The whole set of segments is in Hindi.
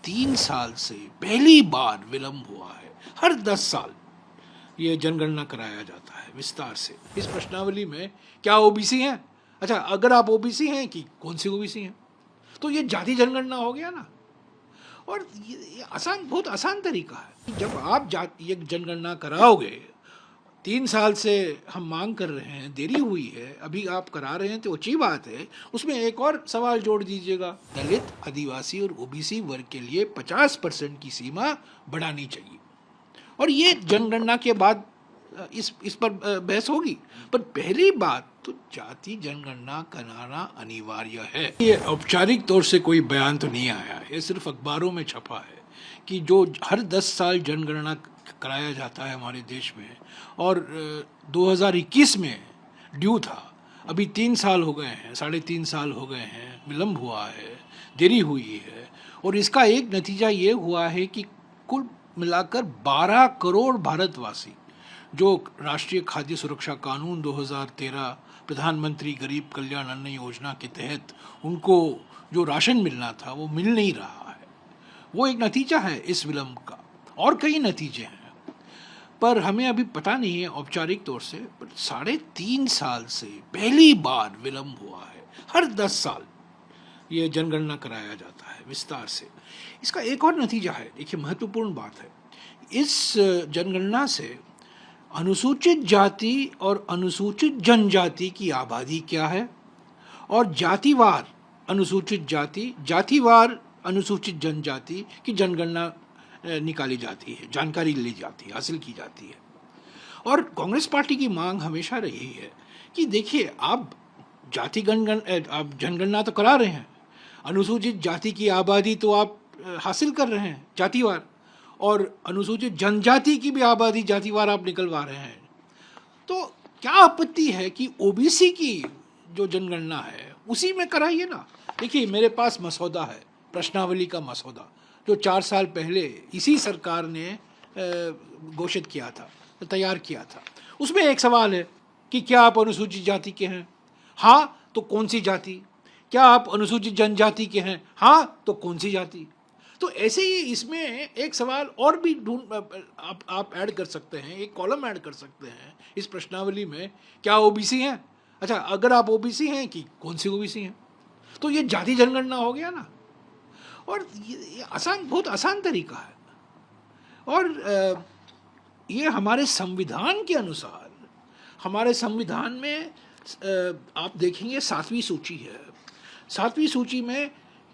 3 साल से पहली बार विलंब हुआ है। हर 10 साल ये जनगणना कराया जाता है विस्तार से। इस प्रश्नावली में क्या ओबीसी हैं? अच्छा, अगर आप ओबीसी हैं कि कौन सी ओबीसी हैं, तो ये जाति जनगणना हो गया ना। और ये आसान, बहुत आसान तरीका है। जब आप जाति ये जनगणना कराओगे, 3 साल से हम मांग कर रहे हैं, देरी हुई है, अभी आप करा रहे हैं तो अच्छी बात है। उसमें एक और सवाल जोड़ दीजिएगा, दलित, आदिवासी और ओबीसी वर्ग के लिए 50% की सीमा बढ़ानी चाहिए। और ये जनगणना के बाद इस पर बहस होगी। पर पहली बात तो जाति जनगणना कराना अनिवार्य है। ये औपचारिक तौर से कोई बयान तो नहीं आया है, ये सिर्फ अखबारों में छपा है कि जो हर 10 साल जनगणना कराया जाता है हमारे देश में, और 2021 में ड्यू था, अभी 3 साल हो गए हैं, 3.5 साल हो गए हैं, विलम्ब हुआ है, देरी हुई है। और इसका एक नतीजा ये हुआ है कि कुल मिलाकर 12 करोड़ भारतवासी जो राष्ट्रीय खाद्य सुरक्षा कानून 2013 प्रधानमंत्री गरीब कल्याण अन्न योजना के तहत उनको जो राशन मिलना था वो मिल नहीं रहा है। वो एक नतीजा है इस विलंब का, और कई नतीजे हैं, पर हमें अभी पता नहीं है औपचारिक तौर से। पर 3.5 साल से पहली बार विलंब हुआ है। हर 10 साल ये जनगणना कराया जाता है विस्तार से। इसका एक और नतीजा है, देखिए महत्वपूर्ण बात है, इस जनगणना से अनुसूचित जाति और अनुसूचित जनजाति की आबादी क्या है, और जातिवार अनुसूचित जाति, जातिवार अनुसूचित जनजाति की जनगणना निकाली जाती है, जानकारी ली जाती है, हासिल की जाती है। और कांग्रेस पार्टी की मांग हमेशा रही है कि देखिए, आप आप जनगणना तो करा रहे हैं, अनुसूचित जाति की आबादी तो आप हासिल कर रहे हैं जातिवार, और अनुसूचित जनजाति की भी आबादी जातिवार आप निकलवा रहे हैं, तो क्या आपत्ति है कि ओबीसी की जो जनगणना है उसी में कराइए ना। देखिए, मेरे पास मसौदा है, प्रश्नावली का मसौदा, जो 4 साल पहले इसी सरकार ने घोषित किया था, तैयार किया था। उसमें एक सवाल है कि क्या आप अनुसूचित जाति के हैं? हाँ, तो कौन सी जाति? क्या आप अनुसूचित जनजाति के हैं? हाँ, तो कौन सी जाति? तो ऐसे ही इसमें एक सवाल और भी आप ऐड कर सकते हैं, एक कॉलम ऐड कर सकते हैं इस प्रश्नावली में, क्या ओबीसी हैं? अच्छा, अगर आप ओबीसी हैं कि कौन सी ओबीसी हैं, तो ये जाति जनगणना हो गया ना। और ये आसान, बहुत आसान तरीका है। और ये हमारे संविधान के अनुसार, हमारे संविधान में आप देखेंगे 7वीं सूची है। 7वीं सूची में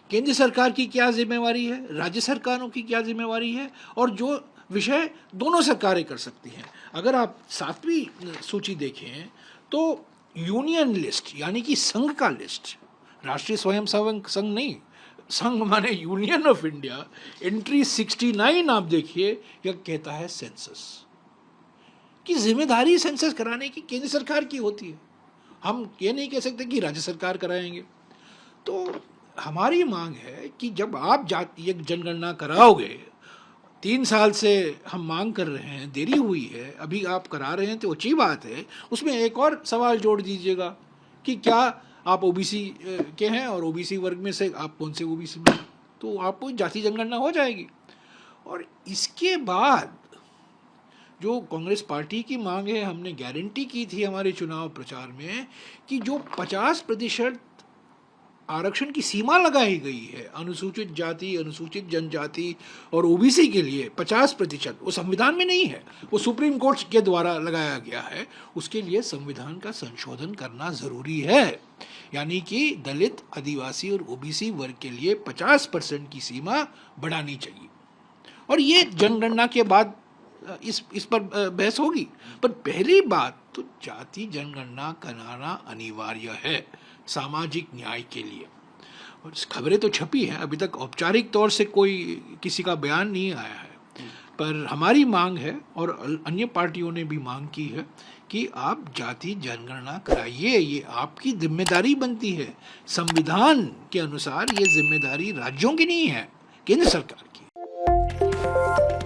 केंद्र सरकार की क्या जिम्मेवारी है, राज्य सरकारों की क्या जिम्मेवारी है, और जो विषय दोनों सरकारें कर सकती हैं। अगर आप 7वीं सूची देखें तो यूनियन लिस्ट, यानी कि संघ का लिस्ट, राष्ट्रीय स्वयंसेवक संघ नहीं, संघ माने यूनियन ऑफ इंडिया, एंट्री 69 आप देखिए, यह कहता है सेंसस की जिम्मेदारी सेंसस कराने की केंद्र सरकार की होती है। हम ये नहीं कह सकते कि राज्य सरकार कराएंगे। तो हमारी मांग है कि जब आप ये जनगणना कराओगे, 3 साल से हम मांग कर रहे हैं, देरी हुई है, अभी आप करा रहे हैं तो अच्छी बात है। उसमें एक और सवाल जोड़ दीजिएगा कि क्या आप ओबीसी के हैं, और ओबीसी वर्ग में से आप कौन से ओबीसी में, तो आपको जाति जनगणना हो जाएगी। और इसके बाद जो कांग्रेस पार्टी की मांग है, हमने गारंटी की थी हमारे चुनाव प्रचार में कि जो 50% आरक्षण की सीमा लगाई गई है अनुसूचित जाति, अनुसूचित जनजाति और ओबीसी के लिए 50%, वो संविधान में नहीं है, वो सुप्रीम कोर्ट के द्वारा लगाया गया है। उसके लिए संविधान का संशोधन करना ज़रूरी है, यानी कि दलित, आदिवासी और ओबीसी वर्ग के लिए 50% की सीमा बढ़ानी चाहिए। और ये जनगणना के बाद इस पर बहस होगी। पर पहली बात तो जाति जनगणना कराना अनिवार्य है सामाजिक न्याय के लिए। और खबरें तो छपी हैं, अभी तक औपचारिक तौर से कोई किसी का बयान नहीं आया है, पर हमारी मांग है और अन्य पार्टियों ने भी मांग की है कि आप जाति जनगणना कराइए, ये आपकी जिम्मेदारी बनती है। संविधान के अनुसार ये जिम्मेदारी राज्यों की नहीं है, केंद्र सरकार की।